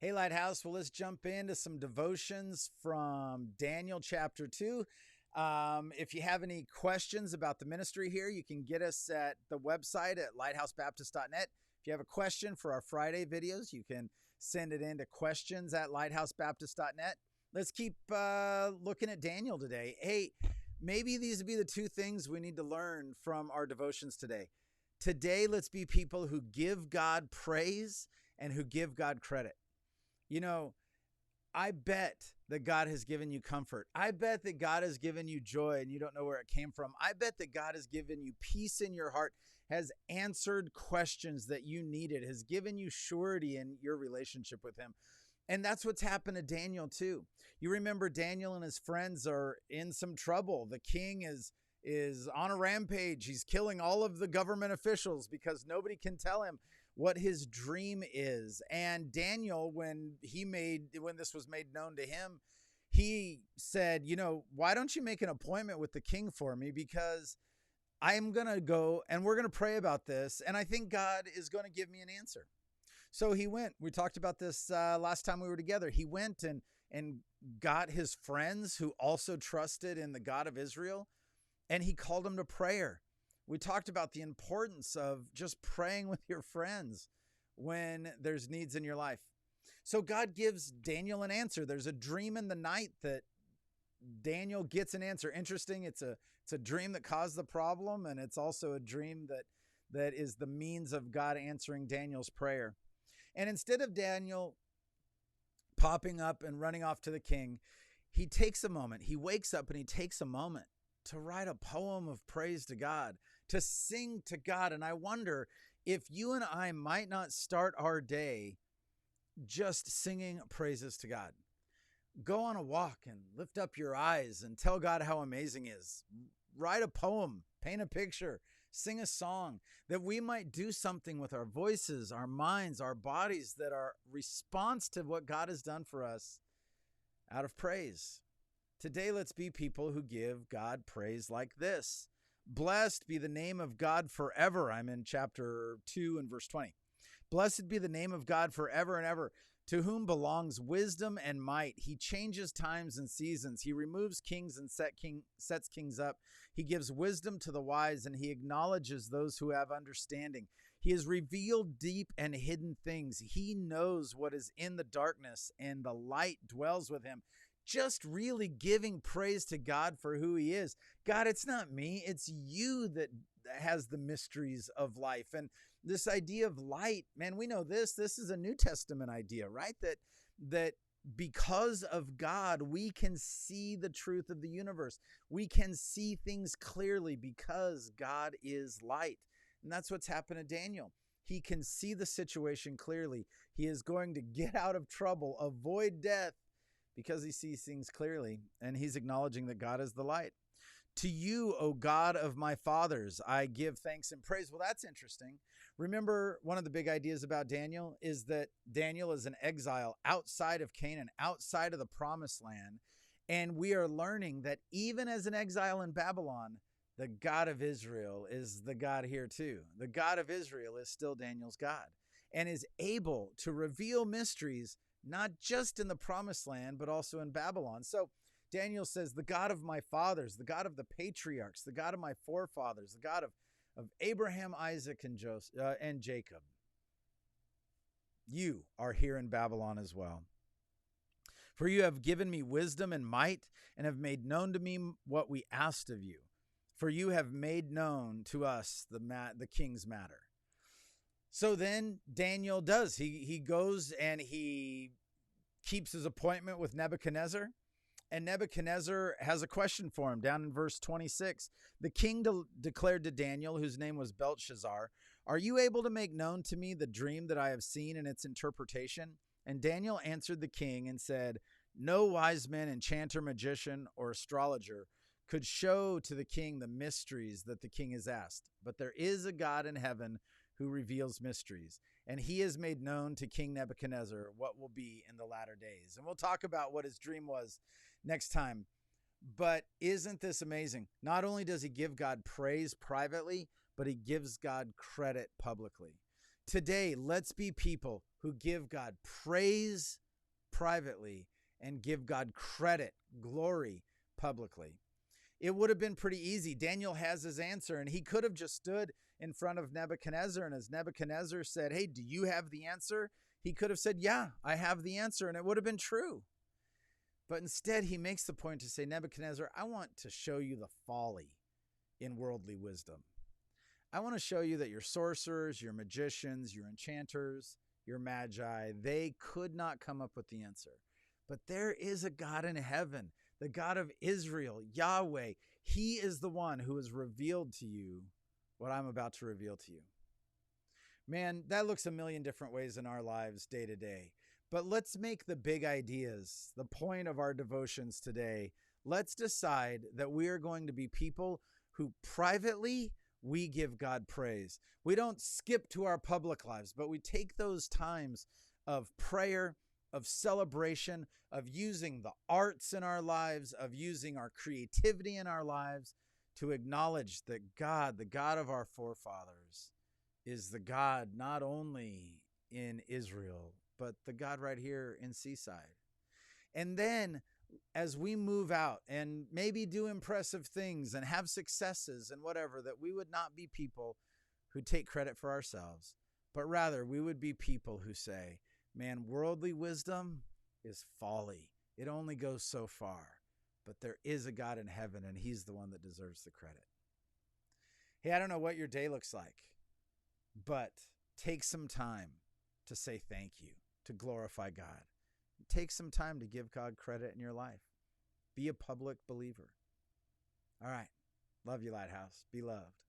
Hey, Lighthouse. Well, let's jump into some devotions from Daniel chapter 2. If you have any questions about the ministry here, you can get us at the website at lighthousebaptist.net. If you have a question for our Friday videos, you can send it in to questions at lighthousebaptist.net. Let's keep looking at Daniel today. Hey, maybe these would be the two things we need to learn from our devotions today. Today, let's be people who give God praise and who give God credit. You know, I bet that God has given you comfort. I bet that God has given you joy and you don't know where it came from. I bet that God has given you peace in your heart, has answered questions that you needed, has given you surety in your relationship with Him. And that's what's happened to Daniel too. You remember Daniel and his friends are in some trouble. The king is on a rampage. He's killing all of the government officials because nobody can tell him what his dream is. And Daniel, when this was made known to him, he said, why don't you make an appointment with the king for me? Because I'm going to go and we're going to pray about this. And I think God is going to give me an answer. So he went. We talked about this last time we were together. He went and got his friends who also trusted in the God of Israel, and he called them to prayer. We talked about the importance of just praying with your friends when there's needs in your life. So God gives Daniel an answer. There's a dream in the night that Daniel gets an answer. Interesting. It's a dream that caused the problem, and it's also a dream that is the means of God answering Daniel's prayer. And instead of Daniel popping up and running off to the king, he takes a moment. He wakes up and he takes a moment to write a poem of praise to God, to sing to God. And I wonder if you and I might not start our day just singing praises to God. Go on a walk and lift up your eyes and tell God how amazing He is. Write a poem, paint a picture, sing a song, that we might do something with our voices, our minds, our bodies that are response to what God has done for us out of praise. Today, let's be people who give God praise like this. Blessed be the name of God forever. I'm in chapter 2 and verse 20. Blessed be the name of God forever and ever, to whom belongs wisdom and might. He changes times and seasons. He removes kings and sets kings up. He gives wisdom to the wise, and He acknowledges those who have understanding. He has revealed deep and hidden things. He knows what is in the darkness, and the light dwells with Him. Just really giving praise to God for who He is. God, it's not me, it's you that has the mysteries of life. And this idea of light, man, we know this is a New Testament idea, right? That because of God, we can see the truth of the universe. We can see things clearly because God is light. And that's what's happened to Daniel. He can see the situation clearly. He is going to get out of trouble, avoid death, because he sees things clearly, and he's acknowledging that God is the light. To you, O God of my fathers, I give thanks and praise. Well, that's interesting. Remember, one of the big ideas about Daniel is that Daniel is an exile outside of Canaan, outside of the promised land. And we are learning that even as an exile in Babylon, the God of Israel is the God here too. The God of Israel is still Daniel's God and is able to reveal mysteries not just in the promised land, but also in Babylon. So Daniel says, the God of my fathers, the God of the patriarchs, the God of my forefathers, the God of Abraham, Isaac, and Jacob. You are here in Babylon as well. For you have given me wisdom and might, and have made known to me what we asked of you. For you have made known to us the king's matter. So then Daniel does. He goes and he keeps his appointment with Nebuchadnezzar. And Nebuchadnezzar has a question for him down in verse 26. The king declared to Daniel, whose name was Belshazzar, "Are you able to make known to me the dream that I have seen and its interpretation?" And Daniel answered the king and said, "No wise man, enchanter, magician, or astrologer could show to the king the mysteries that the king has asked. But there is a God in heaven who reveals mysteries, and He has made known to King Nebuchadnezzar what will be in the latter days." And we'll talk about what his dream was next time. But isn't this amazing? Not only does he give God praise privately, but he gives God credit publicly. Today, let's be people who give God praise privately and give God credit, glory publicly. It would have been pretty easy. Daniel has his answer, and he could have just stood in front of Nebuchadnezzar, and as Nebuchadnezzar said, hey, do you have the answer? He could have said, yeah, I have the answer, and it would have been true. But instead, he makes the point to say, Nebuchadnezzar, I want to show you the folly in worldly wisdom. I want to show you that your sorcerers, your magicians, your enchanters, your magi, they could not come up with the answer. But there is a God in heaven, the God of Israel, Yahweh. He is the one who has revealed to you what I'm about to reveal to you. Man, that looks a million different ways in our lives day to day. But let's make the big ideas the point of our devotions today. Let's decide that we are going to be people who privately we give God praise. We don't skip to our public lives, but we take those times of prayer, of celebration, of using the arts in our lives, of using our creativity in our lives to acknowledge that God, the God of our forefathers, is the God not only in Israel, but the God right here in Seaside. And then as we move out and maybe do impressive things and have successes and whatever, that we would not be people who take credit for ourselves, but rather we would be people who say, man, worldly wisdom is folly. It only goes so far, but there is a God in heaven, and he's the one that deserves the credit. Hey, I don't know what your day looks like, but take some time to say thank you, to glorify God. Take some time to give God credit in your life. Be a public believer. All right. Love you, Lighthouse. Be loved.